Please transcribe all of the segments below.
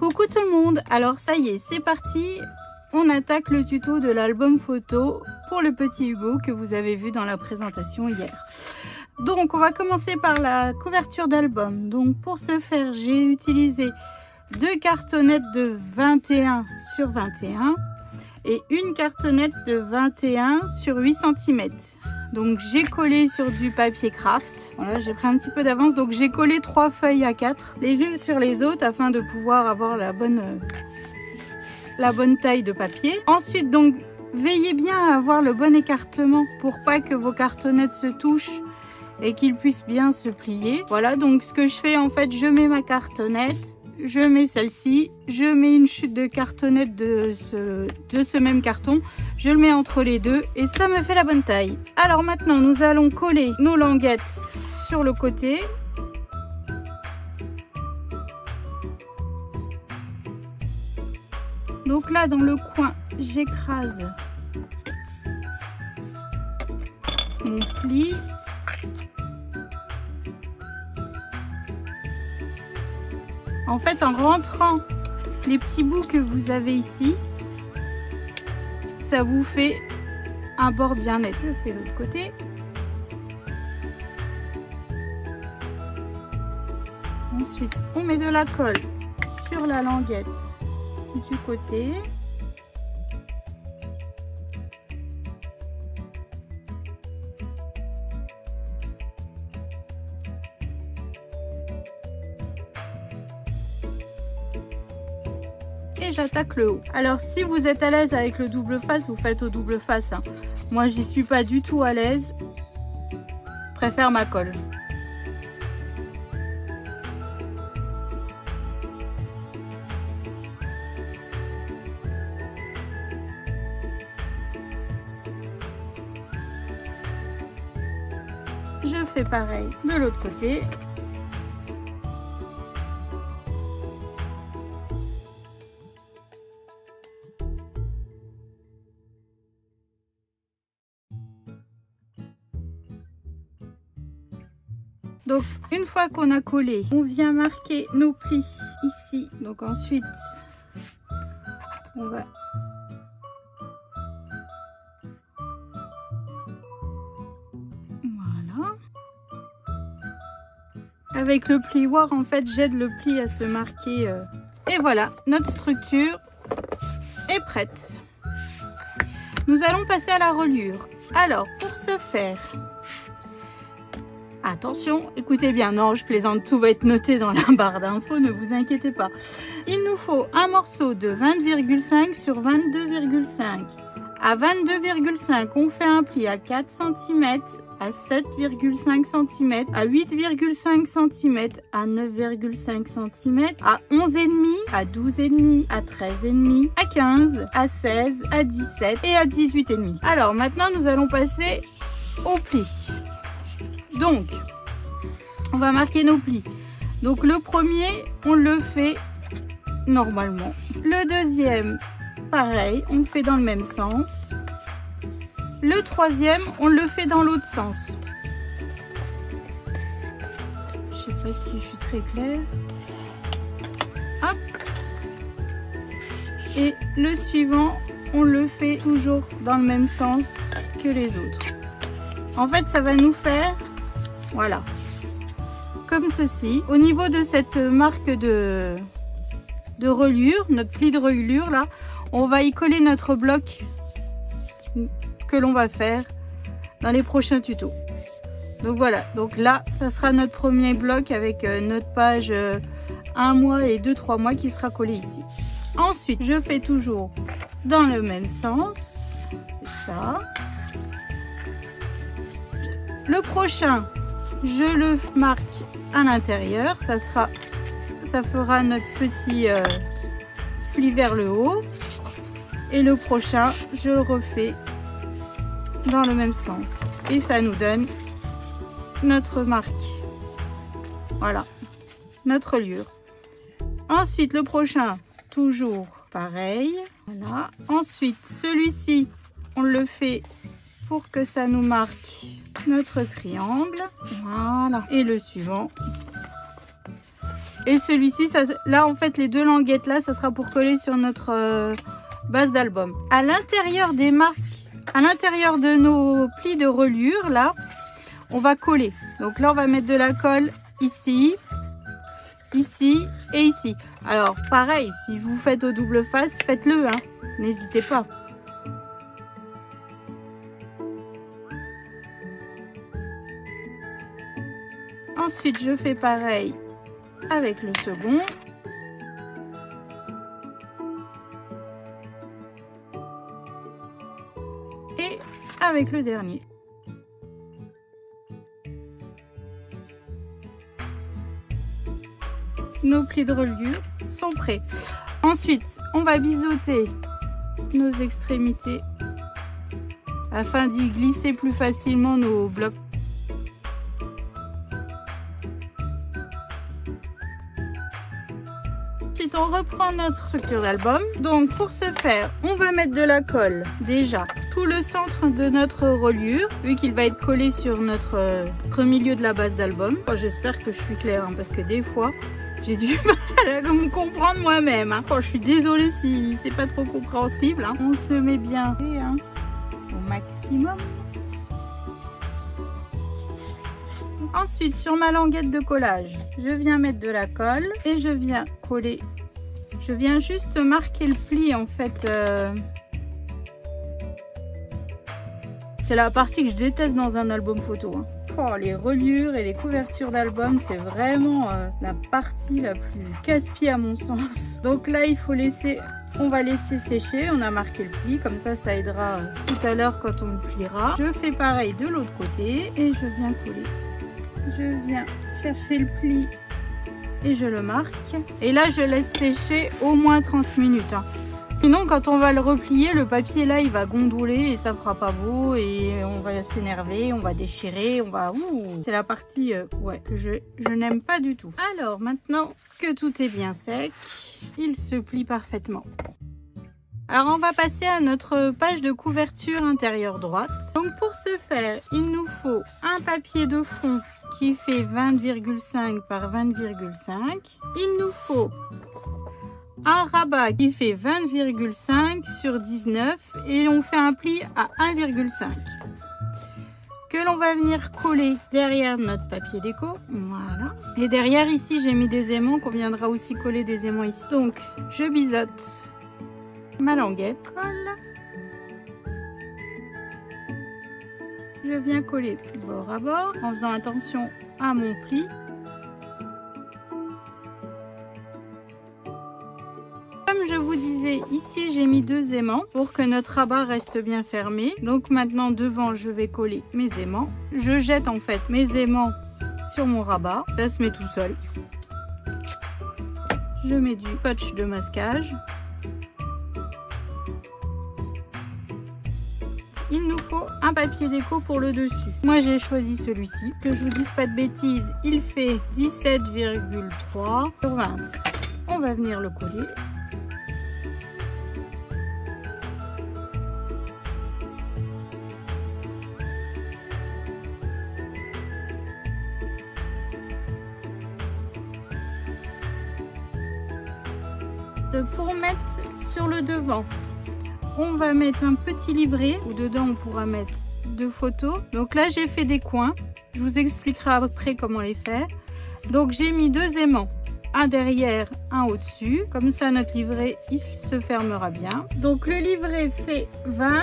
Coucou tout le monde, alors ça y est, c'est parti. On attaque le tuto de l'album photo pour le petit Hugo que vous avez vu dans la présentation hier. Donc on va commencer par la couverture d'album. Donc pour ce faire, j'ai utilisé 2 cartonnettes de 21 sur 21 et une cartonnette de 21 sur 8 cm. Donc j'ai collé sur du papier craft. Voilà, j'ai pris un petit peu d'avance, donc j'ai collé 3 feuilles A4 les unes sur les autres afin de pouvoir avoir la bonne taille de papier. Ensuite, donc veillez bien à avoir le bon écartement pour pas que vos cartonnettes se touchent et qu'ils puissent bien se plier. Voilà, donc ce que je fais, en fait, je mets ma cartonnette, je mets celle-ci, je mets une chute de cartonnette de ce même carton, je le mets entre les deux et ça me fait la bonne taille. Alors maintenant, nous allons coller nos languettes sur le côté. Donc là, dans le coin, j'écrase mon pli. En fait, en rentrant les petits bouts que vous avez ici, ça vous fait un bord bien net. Je fais l'autre côté. Ensuite, on met de la colle sur la languette du côté. Et j'attaque le haut. Alors si vous êtes à l'aise avec le double face, vous faites au double face, hein. Moi j'y suis pas du tout à l'aise. Je préfère ma colle. Je fais pareil de l'autre côté. Donc une fois qu'on a collé, on vient marquer nos plis ici. Donc ensuite, on va voilà. Avec le plioir, en fait, j'aide le pli à se marquer. Et voilà, notre structure est prête. Nous allons passer à la reliure. Alors, pour ce faire, attention, écoutez bien, non, je plaisante, tout va être noté dans la barre d'infos, ne vous inquiétez pas. Il nous faut un morceau de 20,5 sur 22,5. À 22,5, on fait un pli à 4 cm, à 7,5 cm, à 8,5 cm, à 9,5 cm, à 11,5, à 12,5, à 13,5, à 15, à 16, à 17 et à 18,5. Alors maintenant, nous allons passer au pli. Donc, on va marquer nos plis. Donc le premier, on le fait normalement. Le deuxième, pareil, on le fait dans le même sens. Le troisième, on le fait dans l'autre sens. Je sais pas si je suis très claire. Hop. Et le suivant, on le fait toujours dans le même sens que les autres. En fait, ça va nous faire, voilà, comme ceci. Au niveau de cette marque de reliure, notre pli de reliure là, on va y coller notre bloc que l'on va faire dans les prochains tutos. Donc voilà, donc là ça sera notre premier bloc avec notre page 1 mois et 2-3 mois qui sera collé ici. Ensuite je fais toujours dans le même sens, c'est ça. Le prochain, je le marque à l'intérieur, ça fera notre petit pli vers le haut. Et le prochain, je le refais dans le même sens. Et ça nous donne notre marque. Voilà, notre reliure. Ensuite, le prochain, toujours pareil. Voilà. Ensuite, celui-ci, on le fait pour que ça nous marque notre triangle. Voilà. Et le suivant, Et celui-ci, là en fait les deux languettes là, ça sera pour coller sur notre base d'album. À l'intérieur des marques, à l'intérieur de nos plis de reliure là, on va coller. Donc là on va mettre de la colle ici, ici et ici. Alors pareil, si vous faites au double face, faites-le, hein, n'hésitez pas. Ensuite je fais pareil avec le second. Et avec le dernier. Nos plis de reliure sont prêts. Ensuite, on va biseauter nos extrémités afin d'y glisser plus facilement nos blocs. Ensuite, on reprend notre structure d'album. Donc, pour ce faire, on va mettre de la colle déjà tout le centre de notre reliure, vu qu'il va être collé sur notre milieu de la base d'album. Oh, j'espère que je suis claire, hein, parce que des fois, j'ai du mal à me comprendre moi-même. Hein. Je suis désolée si c'est pas trop compréhensible. Hein. On se met bien hein, au maximum. Ensuite, sur ma languette de collage, je viens mettre de la colle et je viens coller. Je viens juste marquer le pli en fait. C'est la partie que je déteste dans un album photo. Hein. Oh, les reliures et les couvertures d'album, c'est vraiment la partie la plus casse-pied à mon sens. Donc là, il faut laisser, on va laisser sécher. On a marqué le pli, comme ça aidera tout à l'heure quand on le pliera. Je fais pareil de l'autre côté et je viens coller. Je viens chercher le pli et je le marque. Et là, je laisse sécher au moins 30 minutes. Hein. Sinon, quand on va le replier, le papier là, il va gondoler et ça fera pas beau et on va s'énerver, on va déchirer, on va... C'est la partie ouais, que je n'aime pas du tout. Alors, maintenant que tout est bien sec, il se plie parfaitement. Alors, on va passer à notre page de couverture intérieure droite. Donc, pour ce faire, il nous faut un papier de fond qui fait 20,5 par 20,5. Il nous faut un rabat qui fait 20,5 sur 19 et on fait un pli à 1,5 que l'on va venir coller derrière notre papier déco. Voilà. Et derrière ici, j'ai mis des aimants qu'on viendra aussi coller des aimants ici. Donc, je biseaute ma languette, colle. Je viens coller bord à bord en faisant attention à mon pli. Comme je vous disais, ici j'ai mis 2 aimants pour que notre rabat reste bien fermé. Donc maintenant devant je vais coller mes aimants. Je jette en fait mes aimants sur mon rabat. Ça se met tout seul. Je mets du scotch de masquage. Il nous faut un papier déco pour le dessus. Moi j'ai choisi celui-ci. Que je vous dise pas de bêtises, il fait 17,3 sur 20. On va venir le coller. Pour mettre sur le devant, on va mettre un petit livret où dedans on pourra mettre 2 photos. Donc là j'ai fait des coins, je vous expliquerai après comment les faire. Donc j'ai mis 2 aimants, un derrière, un au-dessus, comme ça notre livret il se fermera bien. Donc le livret fait 20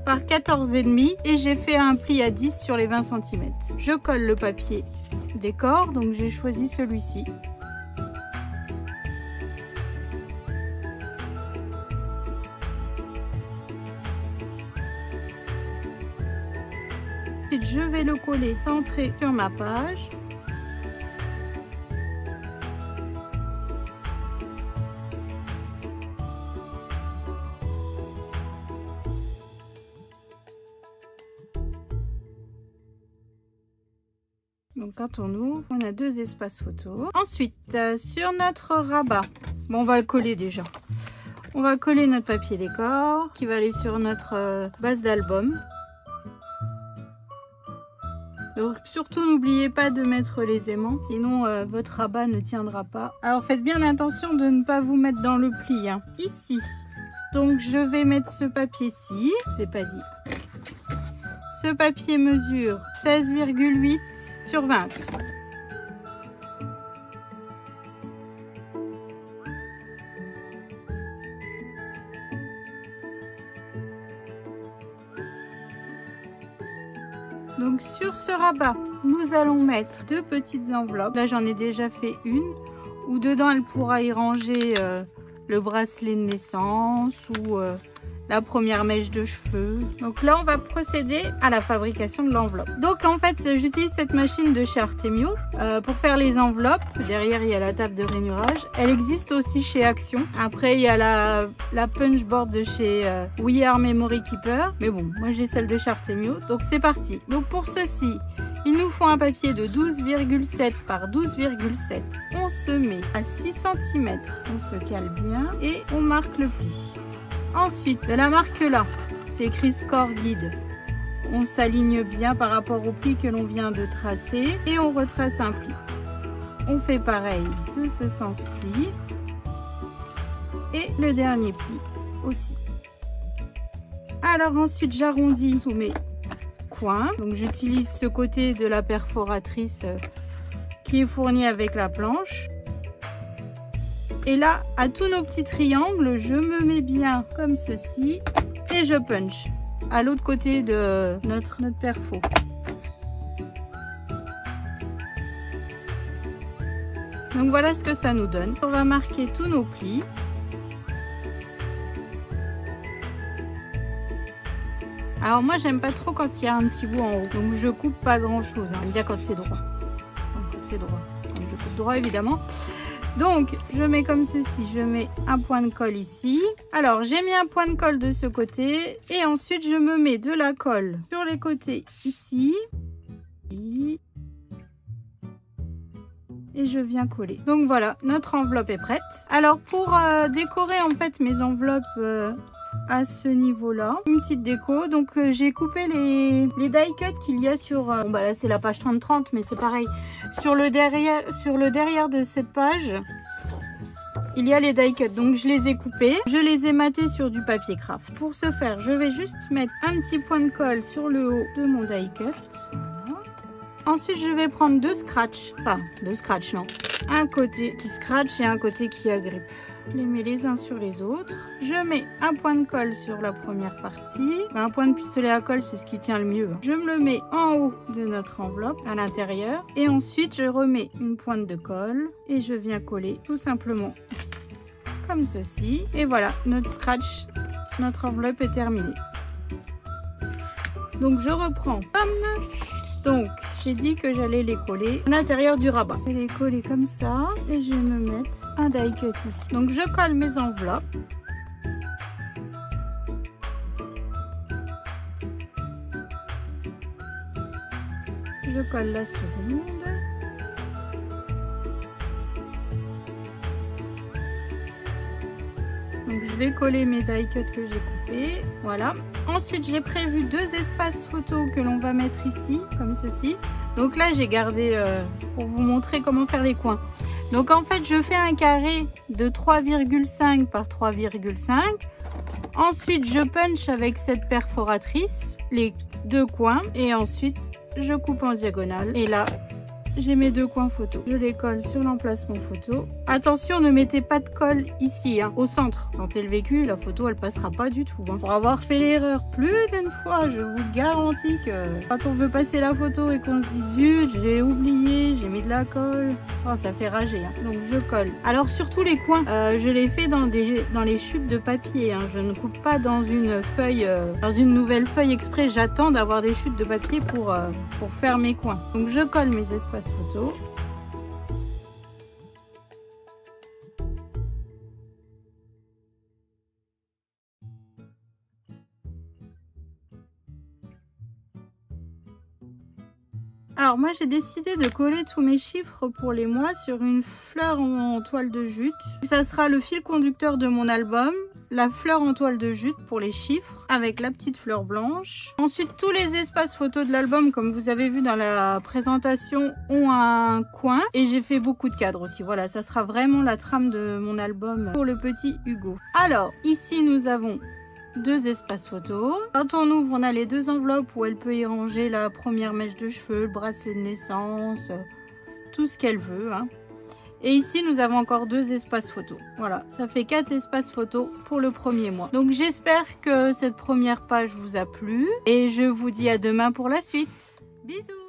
par 14,5 et j'ai fait un pli à 10 sur les 20 cm. Je colle le papier décor, donc j'ai choisi celui-ci. Je vais le coller centré sur ma page. Donc quand on ouvre, on a 2 espaces photos. Ensuite, sur notre rabat, bon, on va le coller déjà. On va coller notre papier décor qui va aller sur notre base d'album. Donc surtout n'oubliez pas de mettre les aimants, sinon votre rabat ne tiendra pas. Alors faites bien attention de ne pas vous mettre dans le pli, hein. Ici. Donc je vais mettre ce papier-ci, je vous ai pas dit. Ce papier mesure 16,8 sur 20. Donc sur ce rabat, nous allons mettre 2 petites enveloppes. Là j'en ai déjà fait une, où dedans elle pourra y ranger le bracelet de naissance ou la première mèche de cheveux. Donc là on va procéder à la fabrication de l'enveloppe. Donc en fait j'utilise cette machine de chez Artemio pour faire les enveloppes. Derrière il y a la table de rainurage. Elle existe aussi chez Action. Après il y a la punch board de chez We Are Memory Keeper. Mais bon, moi j'ai celle de chez Artemio. Donc c'est parti. Donc pour ceci, il nous faut un papier de 12,7 par 12,7. On se met à 6 cm. On se cale bien et on marque le pli. Ensuite, de la marque là, c'est écrit Score Guide. On s'aligne bien par rapport au pli que l'on vient de tracer et on retrace un pli. On fait pareil de ce sens-ci et le dernier pli aussi. Alors ensuite, j'arrondis tous mes coins. Donc j'utilise ce côté de la perforatrice qui est fourni avec la planche. Et là, à tous nos petits triangles, je me mets bien comme ceci et je punch à l'autre côté de notre perfo. Donc voilà ce que ça nous donne. On va marquer tous nos plis. Alors moi, j'aime pas trop quand il y a un petit bout en haut. Donc je coupe pas grand chose. J'aime bien quand c'est droit. Quand c'est droit. Donc je coupe droit évidemment. Donc je mets comme ceci, je mets un point de colle ici. Alors j'ai mis un point de colle de ce côté et ensuite je me mets de la colle sur les côtés ici. Et je viens coller. Donc voilà, notre enveloppe est prête. Alors pour décorer en fait mes enveloppes à ce niveau là, une petite déco. Donc j'ai coupé les die cut qu'il y a sur bon, bah là c'est la page 30-30 mais c'est pareil sur le derrière de cette page il y a les die cut, donc je les ai coupés, je les ai matés sur du papier craft. Pour ce faire je vais juste mettre un petit point de colle sur le haut de mon die cut. Voilà. Ensuite je vais prendre deux scratch, enfin deux scratch non, un côté qui scratch et un côté qui agrippe. Je les mets les uns sur les autres. Je mets un point de colle sur la première partie. Un point de pistolet à colle, c'est ce qui tient le mieux. Je me le mets en haut de notre enveloppe, à l'intérieur. Et ensuite, je remets une pointe de colle et je viens coller tout simplement comme ceci. Et voilà, notre scratch, notre enveloppe est terminée. Donc, je reprends comme... Donc, j'ai dit que j'allais les coller à l'intérieur du rabat. Je vais les coller comme ça et je vais me mettre un die cut ici. Donc, je colle mes enveloppes. Je colle la seconde. Donc, je vais coller mes die cut que j'ai coupés. Voilà. Ensuite, j'ai prévu deux espaces photos que l'on va mettre ici, comme ceci. Donc là, j'ai gardé pour vous montrer comment faire les coins. Donc en fait, je fais un carré de 3,5 par 3,5. Ensuite, je punch avec cette perforatrice les deux coins. Et ensuite, je coupe en diagonale. Et là, j'ai mes deux coins photo. Je les colle sur l'emplacement photo. Attention, ne mettez pas de colle ici, hein, au centre. Sentez le vécu, la photo, elle passera pas du tout. Hein. Pour avoir fait l'erreur plus d'une fois, je vous garantis que quand on veut passer la photo et qu'on se dit zut, j'ai oublié, j'ai mis de la colle. Oh, ça fait rager. Hein. Donc, je colle. Alors, surtout les coins, je les fais dans les chutes de papier. Hein. Je ne coupe pas dans une feuille, dans une nouvelle feuille exprès. J'attends d'avoir des chutes de papier pour faire mes coins. Donc, je colle mes espaces photo. Alors Alors moi j'ai décidé de coller tous mes chiffres pour les mois sur une fleur en toile de jute. Ça sera le fil conducteur de mon album, la fleur en toile de jute pour les chiffres avec la petite fleur blanche. Ensuite tous les espaces photos de l'album, comme vous avez vu dans la présentation, ont un coin et j'ai fait beaucoup de cadres aussi. Voilà, ça sera vraiment la trame de mon album pour le petit Hugo. Alors ici nous avons 2 espaces photos. Quand on ouvre, on a les 2 enveloppes où elle peut y ranger la première mèche de cheveux, le bracelet de naissance, tout ce qu'elle veut, hein. Et ici, nous avons encore 2 espaces photos. Voilà, ça fait 4 espaces photos pour le premier mois. Donc j'espère que cette première page vous a plu et je vous dis à demain pour la suite. Bisous!